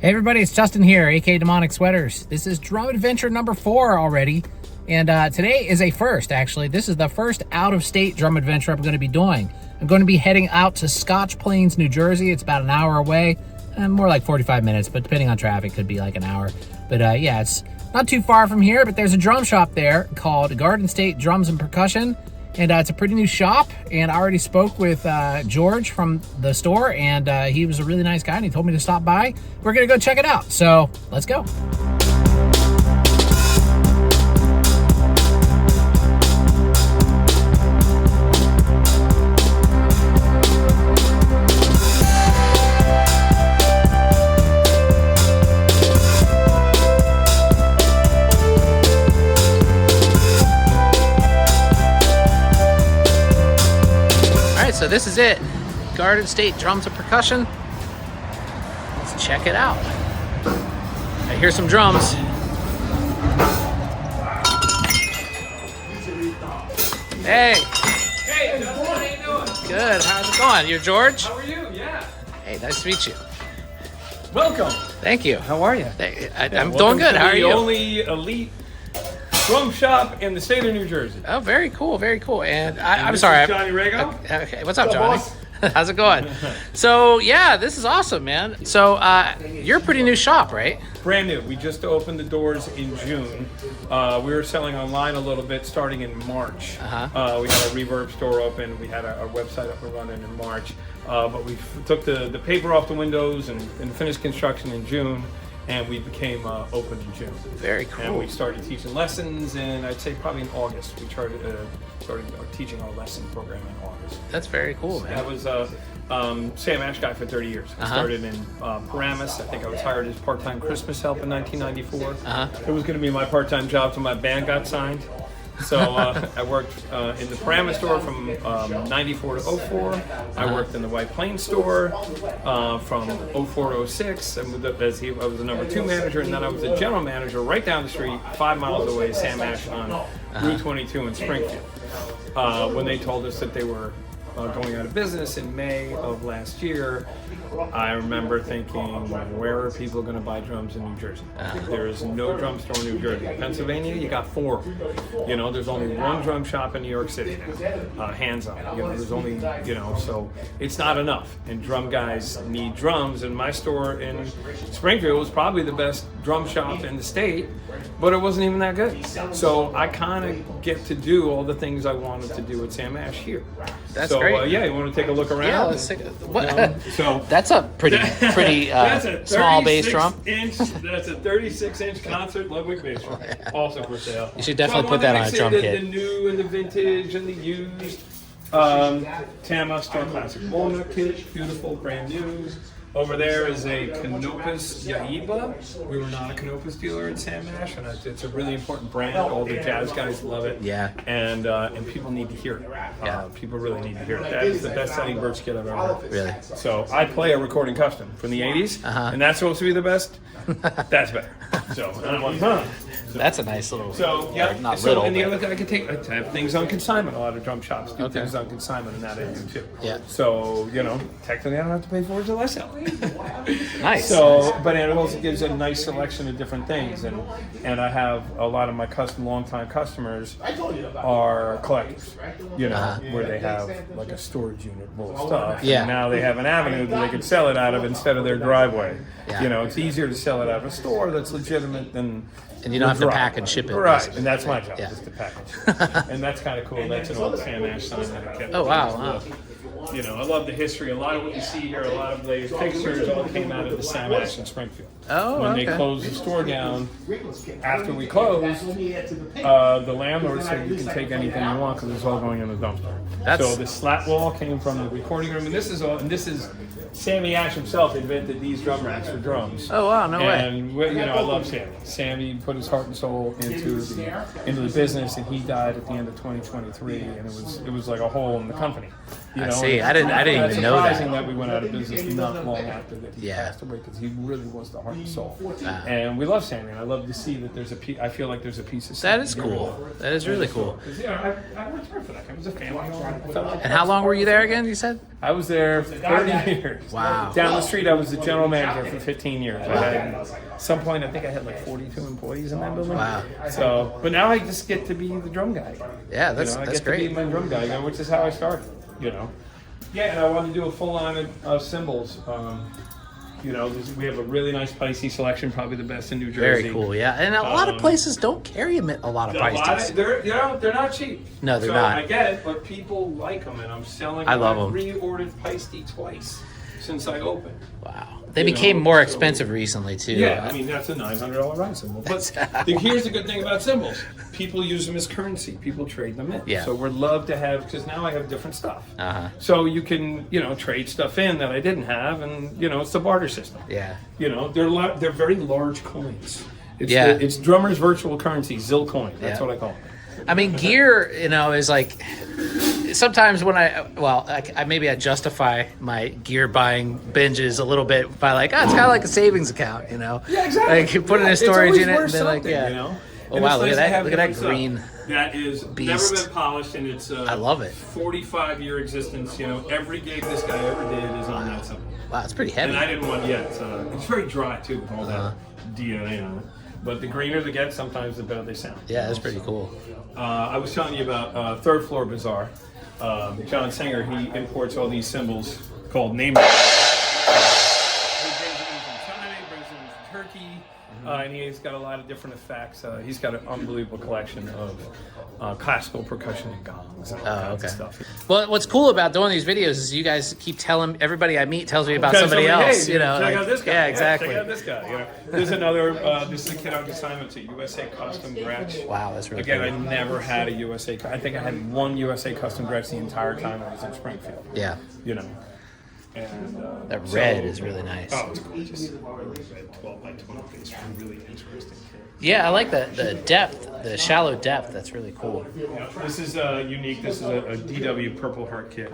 Hey everybody, it's Justin here, aka Demonic Sweaters. This is Drum Adventure number 4 already, and today is a first, actually. This is the first out-of-state drum adventure I'm going to be doing. I'm going to be heading out to Scotch Plains, New Jersey. It's about an hour away, more like 45 minutes, but depending on traffic, could be like an hour. But yeah, it's not too far from here, but there's a drum shop there called Garden State Drums and Percussion. And it's a pretty new shop, and I already spoke with George from the store, and he was a really nice guy, and he told me to stop by. We're gonna go check it out, so let's go. So this is it, Garden State Drums and Percussion. Let's check it out. I hear some drums. Hey. Hey, Justin, how you doing? Good, how's it going? You're George? How are you? Yeah. Hey, nice to meet you. Welcome. Thank you. How are you? I'm doing good, how are you? The only elite drum shop in the state of New Jersey. Oh, very cool, very cool. And I'm this sorry. is Johnny Rago. Okay, what's up, Johnny? boss? How's it going? So, yeah, this is awesome, man. So, you're a pretty new shop, right? Brand new. We just opened the doors in June. We were selling online a little bit starting in March. We had a Reverb store open. We had our website up and running in March. But we took the paper off the windows and finished construction in June. And we became open in June. Very cool. And we started teaching lessons, and I'd say probably in August. We started teaching our lesson program in August. That's very cool, man. That was Sam Ash guy for 30 years. I started in Paramus. I think I was hired as part-time Christmas help in 1994. It was going to be my part-time job till my band got signed. So I worked in the Paramus store from 94 to 04. I worked in the White Plains store from 04 to 06. I moved up I was the number 2 manager, and then I was the general manager right down the street, 5 miles away, Sam Ash on Route 22 in Springfield. When they told us that they were going out of business in May of last year, I remember thinking, where are people going to buy drums in New Jersey? There is no drum store in New Jersey. Pennsylvania, you got 4. You know, there's only 1 drum shop in New York City now, hands-on. You know, there's only, so it's not enough. And drum guys need drums. And my store in Springfield was probably the best drum shop in the state, but it wasn't even that good. So I kind of get to do all the things I wanted to do at Sam Ash here. That's great. Yeah, you want to take a look around? Yeah, let's take a what? So that's a pretty that's a small bass drum. That's a 36-inch concert Ludwig bass drum. Also for sale. You should definitely put that on a drum kit. The new and the vintage and the used. Tama Star Classic Walnut kit, beautiful, brand new. Over there is a Canopus Yaiba. We were not a Canopus dealer in Sam Ash, and it's a really important brand. All the jazz guys love it. Yeah. And people need to hear it. Yeah. People really need to hear it. That is the best-selling Birch kit I've ever heard. Really? So I play a recording custom from the 80s, and that's supposed to be the best. That's better. So and I'm like, huh. That's a nice little. So yeah, not so little. and the But, other thing I have things on consignment. A lot of drum shops do things on consignment, and that I do too. Yeah. So technically, I don't have to pay for it till I sell it. nice. So, but it also gives a nice selection of different things, and I have a lot of my longtime customers are collectors. Where they have like a storage unit full of stuff. Yeah. And now they have an avenue that they can sell it out of instead of their driveway. Yeah. It's easier to sell it out of a store that's legitimate than. And you don't have to pack and ship it. Right, basically. and that's my job, Yeah. is to package. And that's kind of cool. That's an old Sam Ash sign that I kept. Oh, wow. I love the history. A lot of what you see here, a lot of the pictures all came out of the Sam Ash in Springfield. Oh, When okay. they closed the store down, after we closed, the landlord said you can take anything you want because it's all going in the dumpster. So the slat wall came from the recording room, and this is Sammy Ash himself invented these drum racks for drums. Oh wow, no way. And I love Sammy. Sammy put his heart and soul into the business, and he died at the end of 2023, and it was like a hole in the company. You I know, see. and I didn't it's even know that. surprising that we went out of business not long after that he Yeah. passed away, because he really was the heart and soul. And we love Sammy, and I love to see that there's a piece. I feel like there's a piece of That Sammy is going cool. on. That is really cool. 'Cause, yeah, I worked hard for that guy. It was a family home. I felt like And how long were you there again, you said? I was there 30 years. Wow. Down the street, I was the general manager for 15 years. I had, at some point, I think I had like 42 employees in that building. Wow. So, but now I just get to be the drum guy. Yeah, that's I that's get great. to be my drum guy, which is how I started. Yeah, and I wanted to do a full line of cymbals. We have a really nice Pisces selection, probably the best in New Jersey. Very cool, yeah. And a lot of places don't carry a lot of Pisces. They're not cheap. No, they're so not. I get it, but people like them, and I'm selling. I love I've 'em. reordered Pisces twice since I opened. Wow. They became more expensive recently, too. Yeah, I mean, that's a $900 ride cymbal. But here's the good thing about cymbals. People use them as currency. People trade them in. Yeah. So we're love to have, because now I have different stuff. Uh-huh. So you can, trade stuff in that I didn't have, and, it's the barter system. Yeah. They're very large coins. Yeah. It's drummer's virtual currency, Zilcoin. That's Yeah. what I call it. I mean, gear, is like sometimes when I maybe I justify my gear buying binges a little bit by like, it's kind of like a savings account, Yeah, exactly. Like you put in a It's storage always unit, and worth then like, something, yeah. Oh And wow, it's look nice at to that! have Look at that different green. stuff. That is beast. never been polished, and it's I love it. 45-year existence. Every gig this guy ever did is on that cymbal. Wow, it's pretty heavy. And I didn't want it's very dry too with all that DNA on it. But the greener they get, sometimes the better they sound. Yeah, that's pretty cool. I was telling you about Third Floor Bazaar. John Singer, he imports all these cymbals called name. He brings them in from China, he brings them in from Turkey, and he's got a lot of different effects. He's got an unbelievable collection of classical percussion and gongs and all kinds of stuff. Well, what's cool about doing these videos is you guys keep telling everybody I meet tells me about somebody else. Hey, check out this guy. Yeah, exactly. Check out this guy. There's another. This is a kid on assignment to USA Custom Gretsch. Wow, that's really Again, cool. I never had a USA. I think I had one USA Custom Gretsch the entire time I was in Springfield. Yeah. And That red is really nice. Oh, it's gorgeous. Red 12 by 12 is really interesting. Yeah, I like the depth, the shallow depth. That's really cool. This is unique. This is a DW Purple Heart kit.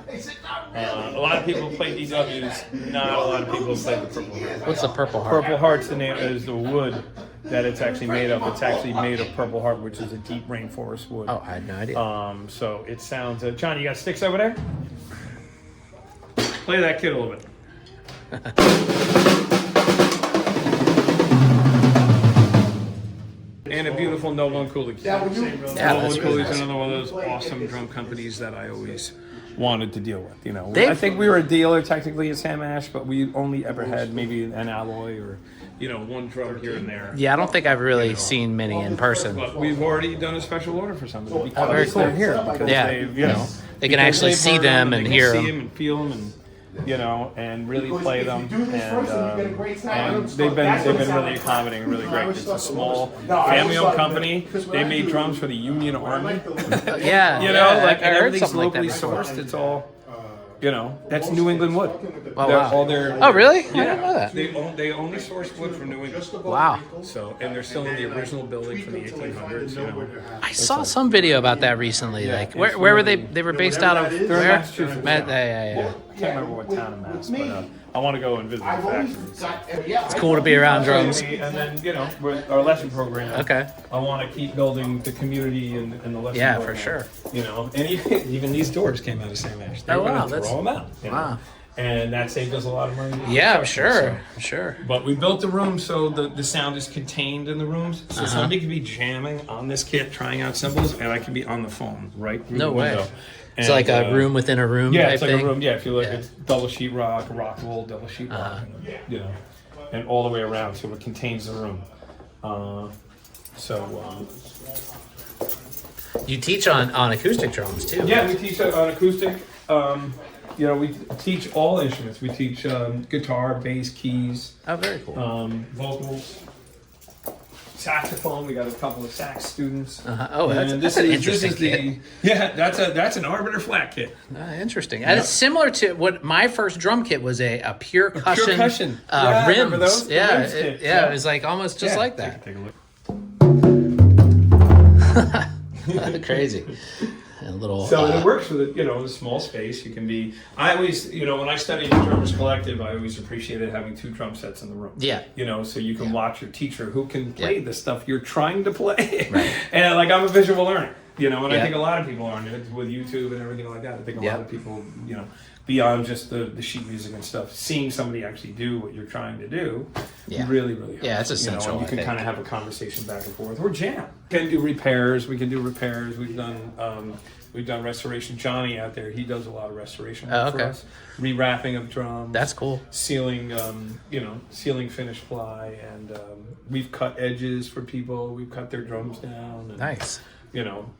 A lot of people play DWs. Not a lot of people play the Purple Heart. What's the Purple Heart? Purple Heart's the name is the wood that it's actually made of. It's actually made of Purple Heart, which is a deep rainforest wood. Oh, I had no idea. So it sounds. John, you got sticks over there? Play that kid a little bit. And a beautiful Nolan Cooley kit. Yeah, Nolan that's really Cooley's nice. another one of those awesome drum companies that I always wanted to deal with. I They've- think we were a dealer technically at Sam Ash, but we only ever had maybe an alloy or one drum here and there. Yeah, I don't think I've really seen many in person. But we've already done a special order for something very because cool. they're here. Because Yeah. they've, They can actually they've see heard them and they hear can see them. them and feel them and and really play them. And they've been really accommodating and really great. It's a small family-owned company. They made drums for the Union Army. Yeah, And I heard everything's something like that locally before. sourced. It's all. That's New England wood. Oh, They're wow. all their, Oh, really? I didn't know that. They only source wood from New England. Wow. So, and they're still in the original building from the 1800s. I saw some video about that recently. Like, where were they? They were based out of They're in where? Massachusetts. Yeah. I can't remember what town in Mass, but I want to go and visit the factories. It's cool to be around drums. And then, with our lesson program. Okay. I want to keep building the community and the lesson Yeah, program. for sure. And even these doors came out of Sam Ash. They Oh, were wow, gonna throw them out. Wow. And that saved us a lot of money. Yeah, I'm sure. Sure. But we built the room so the sound is contained in the rooms. So somebody could be jamming on this kit, trying out cymbals, and I can be on the phone right through No the way. window. It's And, like a room within a room Yeah, type it's like thing. a room. Yeah, if you look, it's double sheetrock, rock wool, double sheetrock, and all the way around, so it contains the room. You teach on acoustic drums too. Yeah, we teach on acoustic. We teach all instruments. We teach guitar, bass, keys, Oh, very cool. vocals, saxophone. We got a couple of sax students. Oh, that's an interesting kit. That's an Arbiter flat kit. Interesting. And it's similar to what my first drum kit was a pure cushion, Yeah, rims. remember those? The Yeah, rims kit. it was like almost just like that. Take a look. Crazy. And little. So and it works with a small space. You can be. I always, when I studied the Drummers Collective, I always appreciated having 2 drum sets in the room. Yeah. So you can watch your teacher who can play the stuff you're trying to play. Right. And like I'm a visual learner, and I Yeah. think a lot of people are with YouTube and everything like that. I think a lot of people, beyond just the sheet music and stuff, seeing somebody actually do what you're trying to do, really, really helps. Yeah, it's essential. And you can kind of have a conversation back and forth or jam. We can do repairs. We've done restoration. Johnny out there, he does a lot of restoration work for us. Rewrapping of drums. That's cool. Sealing, sealing finished ply, and we've cut edges for people. We've cut their drums down. And, Nice.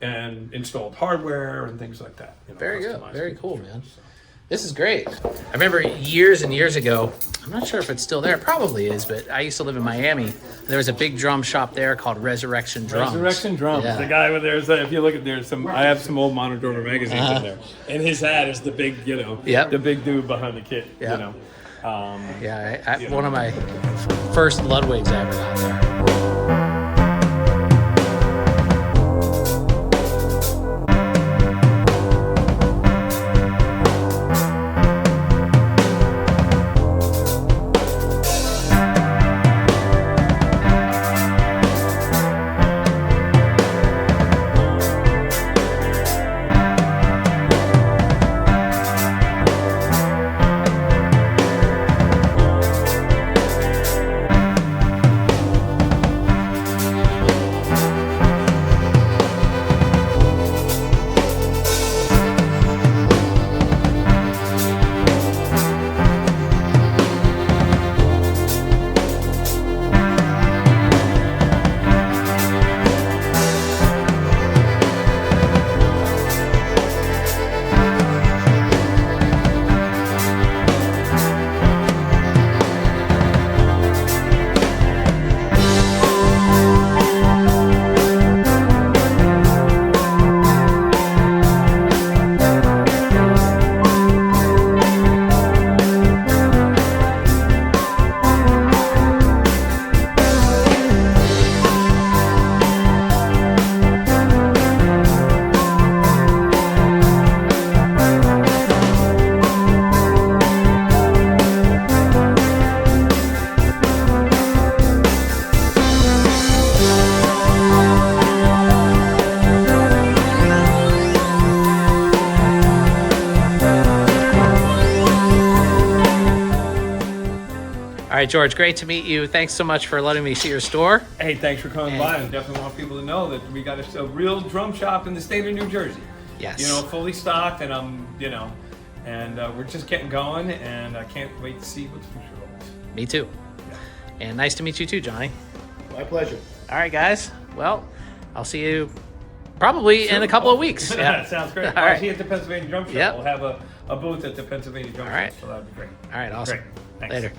And installed hardware and things like that. Very good. customized Very things. cool, man. This is great. I remember years and years ago, I'm not sure if it's still there, it probably is, but I used to live in Miami. There was a big drum shop there called Resurrection Drums. Resurrection Drums. Yeah. The guy with if you look at I have some old Modern Drummer magazines in there, and his hat is the big, Yep. the big dude behind the kit. Yep. Yeah, One of my first Ludwigs I ever got there. All right, George, great to meet you. Thanks so much for letting me see your store. Hey, thanks for coming by. I definitely want people to know that we got a real drum shop in the state of New Jersey. Yes. Fully stocked, and we're just getting going, and I can't wait to see what the future holds. Me too. Yeah. And nice to meet you too, Johnny. My pleasure. All right, guys. Well, I'll see you probably in a couple of weeks. Yeah, sounds great. All I'll right. see you at the Pennsylvania Drum Show. Yep. We'll have a booth at the Pennsylvania Drum All right. Show, so that'd be great. All right, awesome. Great. Thanks. Later.